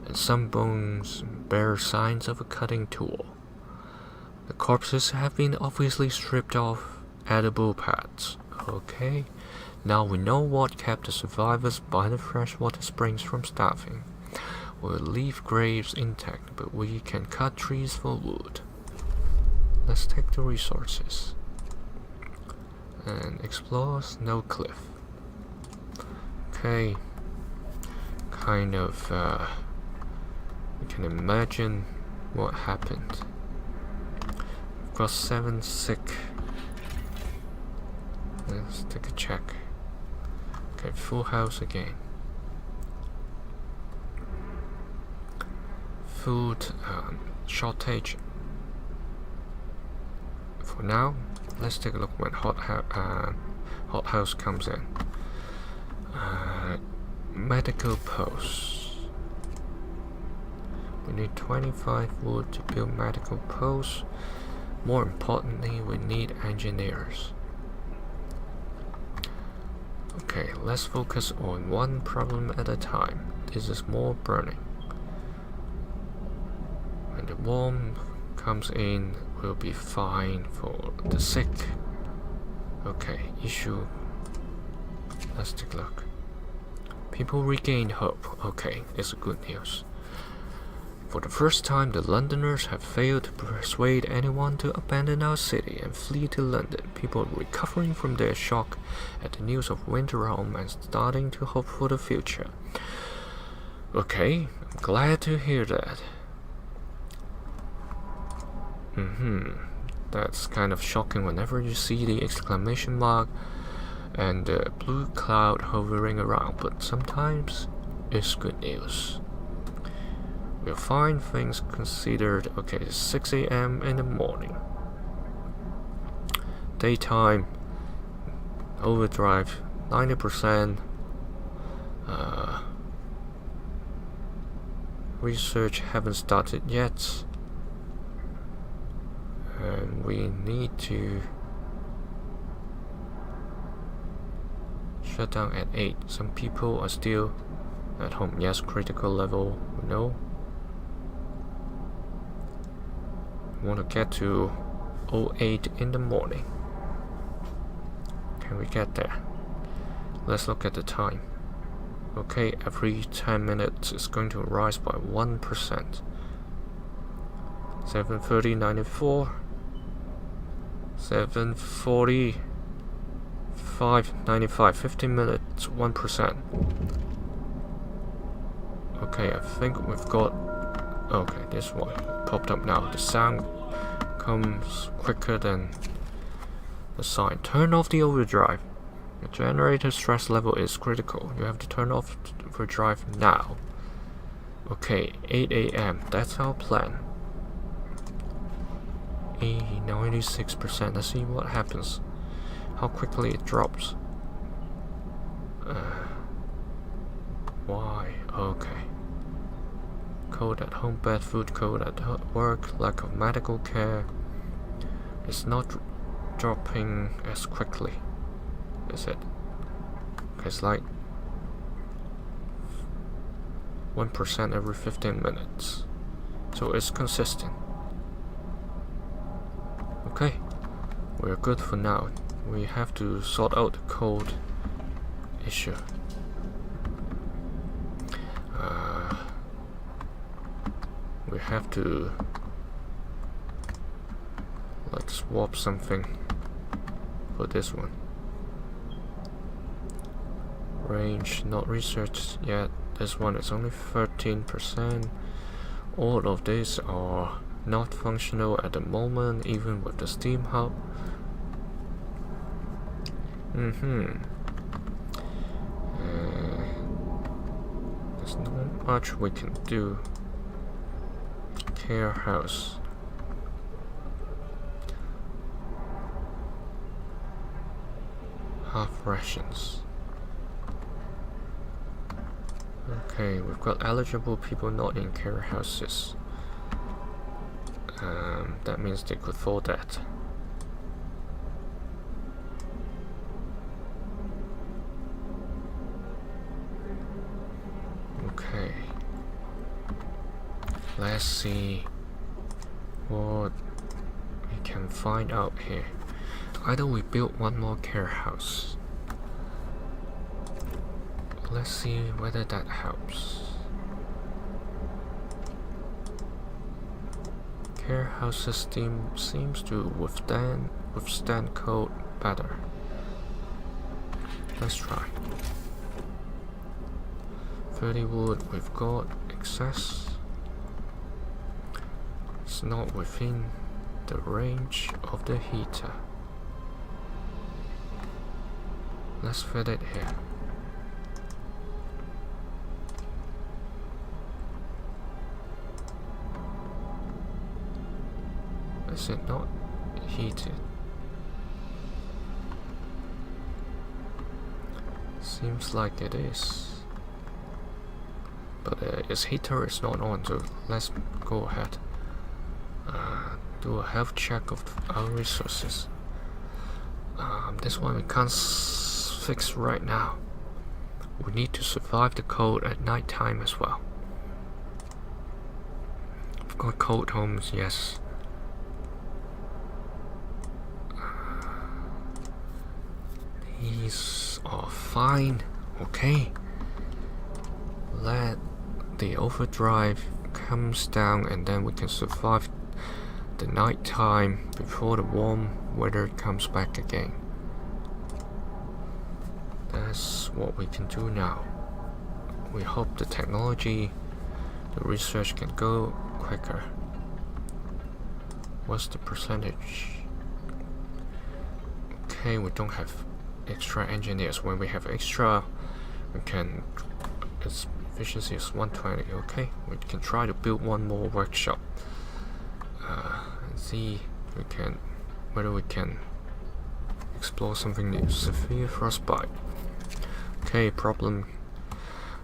Speaker 1: and some bones bear signs of a cutting tool. The corpses have been obviously stripped off edible parts. Okay, now we know what kept the survivors by the freshwater springs from starving. We'll leave graves intact, but we can cut trees for wood. Let's take the resources and explore Snow Cliff. Okay, kind of you can imagine what happened. We've got 7 sick. Let's take a check. Okay, full house again. Food shortage. For now, let's take a look when hot house comes in. Medical posts. We need 25 wood to build medical posts. More importantly, we need engineers. Okay, let's focus on one problem at a time. This is more burning. the warm comes in, we'll be fine for the sick. Okay, issue. Let's take a look. People regain hope. Okay, it's good news. For the first time, the Londoners have failed to persuade anyone to abandon our city and flee to London. People are recovering from their shock at the news of winter home and starting to hope for the future. Okay, I'm glad to hear that. That's kind of shocking whenever you see the exclamation mark and the blue cloud hovering around, but sometimes it's good news. We'll find things considered. Okay, it's 6 a.m. in the morning. Daytime. Overdrive 90%. Research haven't started yet. And we need to shut down at 8. Some people are still at home. Yes, critical level. No. Want to get to 08 in the morning. Can we get there? Let's look at the time. Okay, every 10 minutes it's going to rise by 1%. 7:30, 94. 7:40, 5:95. 15 minutes, 1%. Okay, I think we've got. Okay, this one popped up now. The sound comes quicker than the sign. Turn off the overdrive. The generator stress level is critical. You have to turn off overdrive now. Okay, 8 a.m. That's our plan. 96%. Let's see what happens. How quickly it drops. Why? Okay. Cold at home, bad food, cold at work, lack of medical care. It's not dropping as quickly, is it? It's like 1% every 15 minutes. So it's consistent. Okay, we're good for now. We have to sort out the cold issue. We have to swap something for this one. Range not researched yet. This one is only 13%. All of these are not functional at the moment, even with the steam hub. There's not much we can do. Care house. Half rations. Okay, we've got eligible people not in care houses. That means they could afford that. Okay. Let's see what we can find out here. Either we build one more care house. Let's see whether that helps. Care houses seems to withstand cold better. Let's try. 30 wood we've got excess. It's not within the range of the heater. Let's fit it here. Is it not heated? Seems like it is. But its heater is not on, so let's go ahead. Do a health check of our resources. This one we can't fix right now. We need to survive the cold at night time as well. We've got cold homes, yes. These are fine, okay. Let the overdrive comes down and then we can survive the night time before the warm weather comes back again. That's what we can do now. We hope the technology, the research can go quicker. What's the percentage? Okay, we don't have extra engineers. When we have extra, we can, its efficiency is 120. Okay, we can try to build one more workshop and see whether we can explore something new. Severe frostbite. Okay, problem.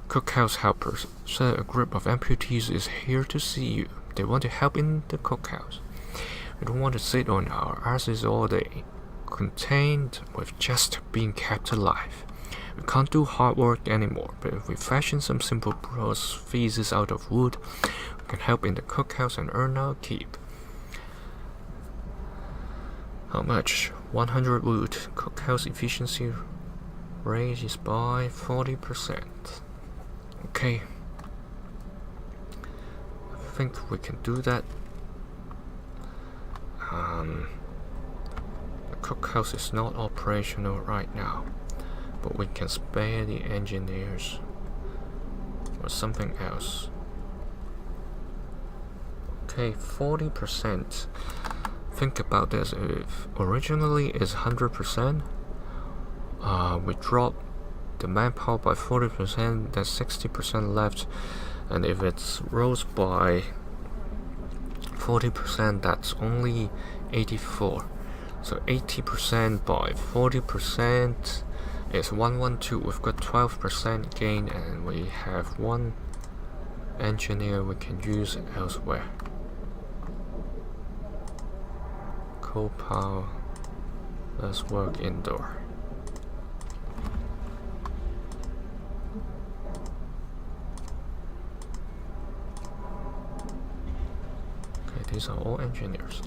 Speaker 1: Cookhouse helpers. So a group of amputees is here to see you. They want to help in the cookhouse. We don't want to sit on our asses all day, contained with just being kept alive. We can't do hard work anymore, but if we fashion some simple prostheses out of wood, we can help in the cookhouse and earn our keep. How much? 100 wood. Cookhouse efficiency raises by 40%. Okay. I think we can do that. The cookhouse is not operational right now, but we can spare the engineers or something else. Okay, 40%. Think about this. If originally is 100%, we drop the manpower by 40%, there's 60% left, and if it's rose by 40%, that's only 84. So 80% by 40% is 112. We've got 12% gain, and we have one engineer we can use elsewhere. Coal power. Let's work indoor. Okay, these are all engineers.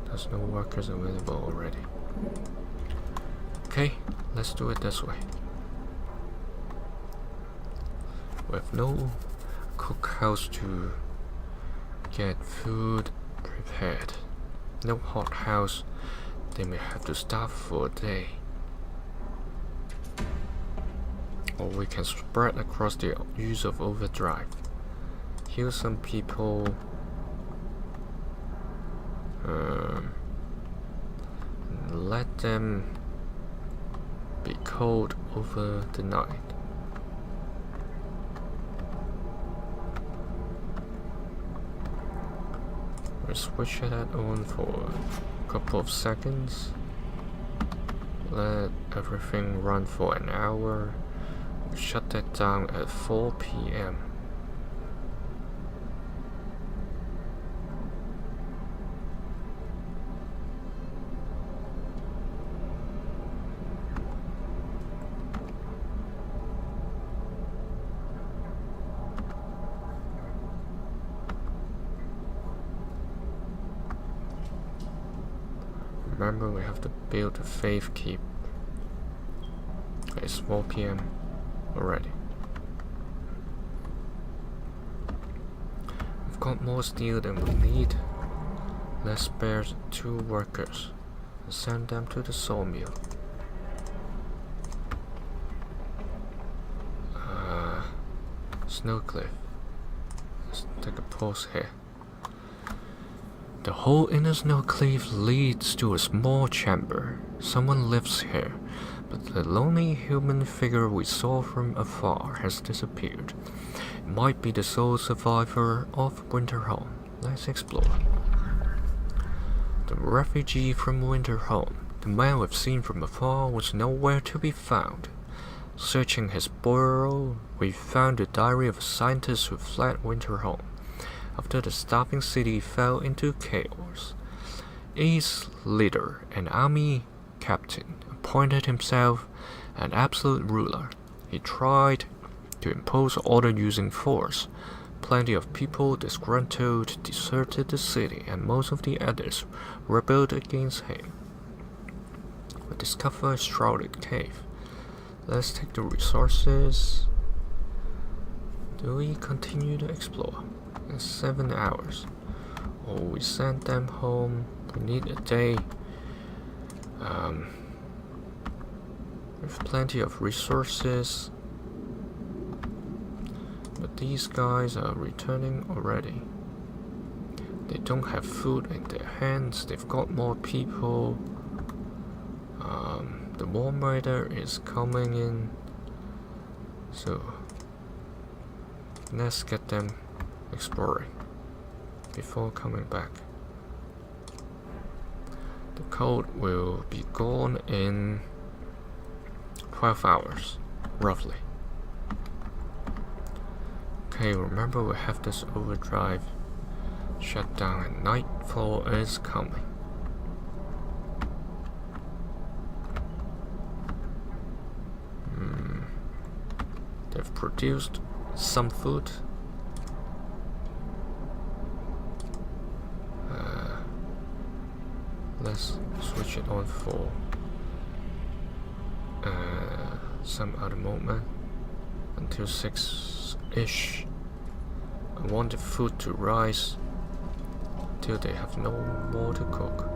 Speaker 1: There's no workers available already. Okay, let's do it this way. With no cookhouse to get food prepared, no hot house, they may have to starve for a day. Or we can spread across the use of overdrive. Heal some people. Let them be cold over the night. We switch that on for a couple of seconds. Let everything run for an hour. We shut that down at 4 p.m. Remember, we have to build a faith keep. It's 4 p.m. already. We've got more steel than we need. Let's spare 2 workers and send them to the sawmill. Snowcliff. Let's take a pause here. The hole in the snow cliff leads to a small chamber. Someone lives here, but the lonely human figure we saw from afar has disappeared. It might be the sole survivor of Winterhome. Let's explore. The refugee from Winterhome, the man we've seen from afar, was nowhere to be found. Searching his burrow, we found the diary of a scientist who fled Winterhome after the starving city fell into chaos. Its leader, an army captain, appointed himself an absolute ruler. He tried to impose order using force, Plenty of people disgruntled deserted the city, and most of the others rebelled against him. We discover a shrouded cave. Let's take the resources. Do we continue to explore? In 7 hours. Or we send them home. We need a day. With plenty of resources. But these guys are returning already. They don't have food in their hands. They've got more people. The warm weather is coming in. So let's get them exploring before coming back. The cold will be gone in 12 hours, roughly. Okay, remember we have this overdrive shut down and nightfall is coming. They've produced some food. Let's switch it on for some other moment until 6-ish. I want the food to rise till they have no more to cook.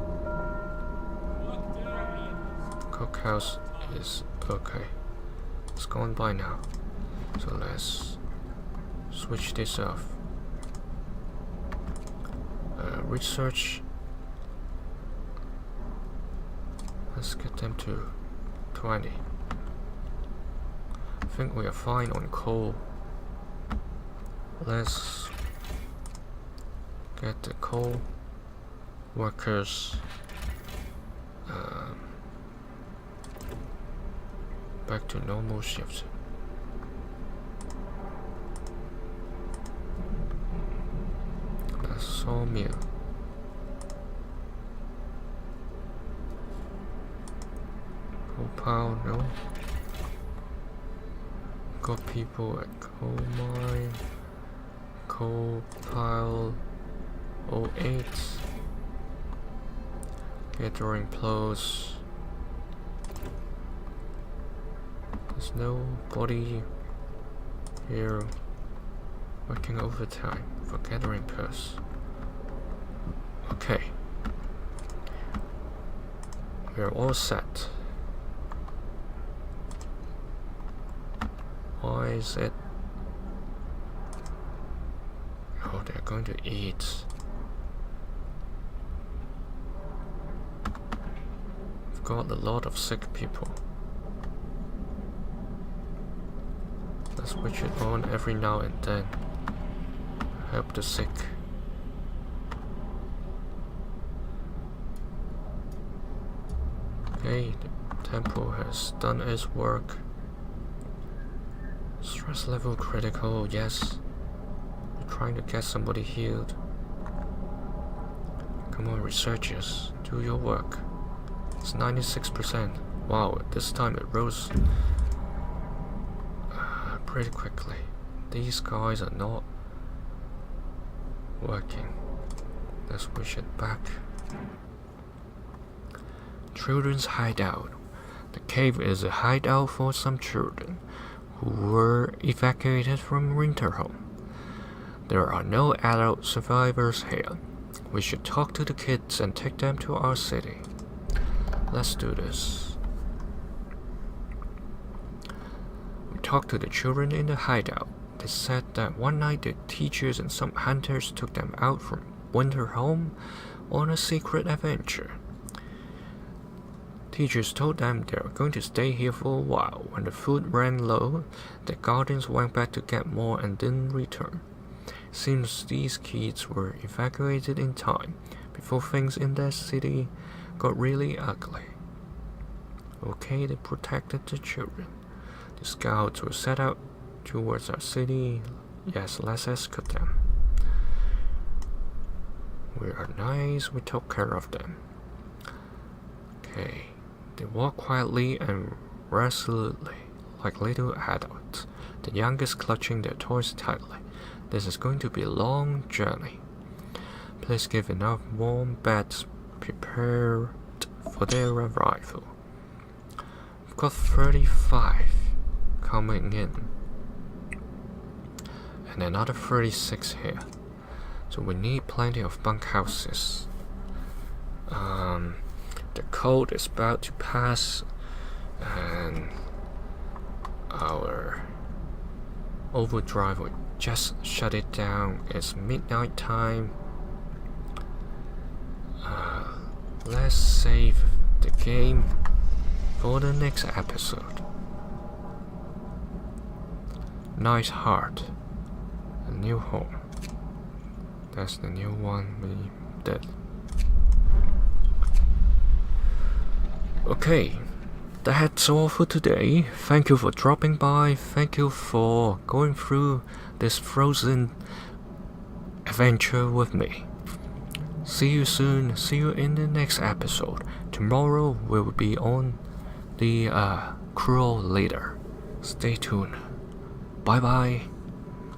Speaker 1: Cookhouse is okay. It's gone by now. So let's switch this off. Research. Let's get them to 20. I think we are fine on coal. Let's get the coal workers back to normal shifts. A sawmill. Coal pile, no. Got people at coal mine. Coal pile 08. Gathering plows. There's nobody here working overtime for gathering plows. Okay. We're all set. Why is it? Oh, they're going to eat. We've got a lot of sick people. Let's switch it on every now and then. Help the sick. Okay, the temple has done its work. Stress level critical, yes. We're trying to get somebody healed. Come on, researchers, do your work. It's 96%. Wow, this time it rose pretty quickly. These guys are not working. Let's push it back. Children's hideout. The cave is a hideout for some children who were evacuated from winter home. There are no adult survivors here. We should talk to the kids and take them to our city. Let's do this. We talked to the children in the hideout. They said that one night the teachers and some hunters took them out from winter home on a secret adventure. Teachers told them they were going to stay here for a while. When the food ran low, the guardians went back to get more and didn't return. Seems these kids were evacuated in time, before things in their city got really ugly. Okay, they protected the children. The scouts were set out towards our city. Yes, let's escort them. We are nice, we took care of them. Okay. They walk quietly and resolutely, like little adults, the youngest clutching their toys tightly. This is going to be a long journey. Please give enough warm beds prepared for their arrival. We've got 35 coming in. And another 36 here. So we need plenty of bunkhouses. The code is about to pass, and our overdrive will just shut it down. It's midnight time. Let's save the game for the next episode. Nice heart. A new home. That's the new one we did. Okay, that's all for today. Thank you for dropping by. Thank you for going through this frozen adventure with me. See you soon. See you in the next episode. Tomorrow we'll be on the cruel leader. Stay tuned. Bye bye.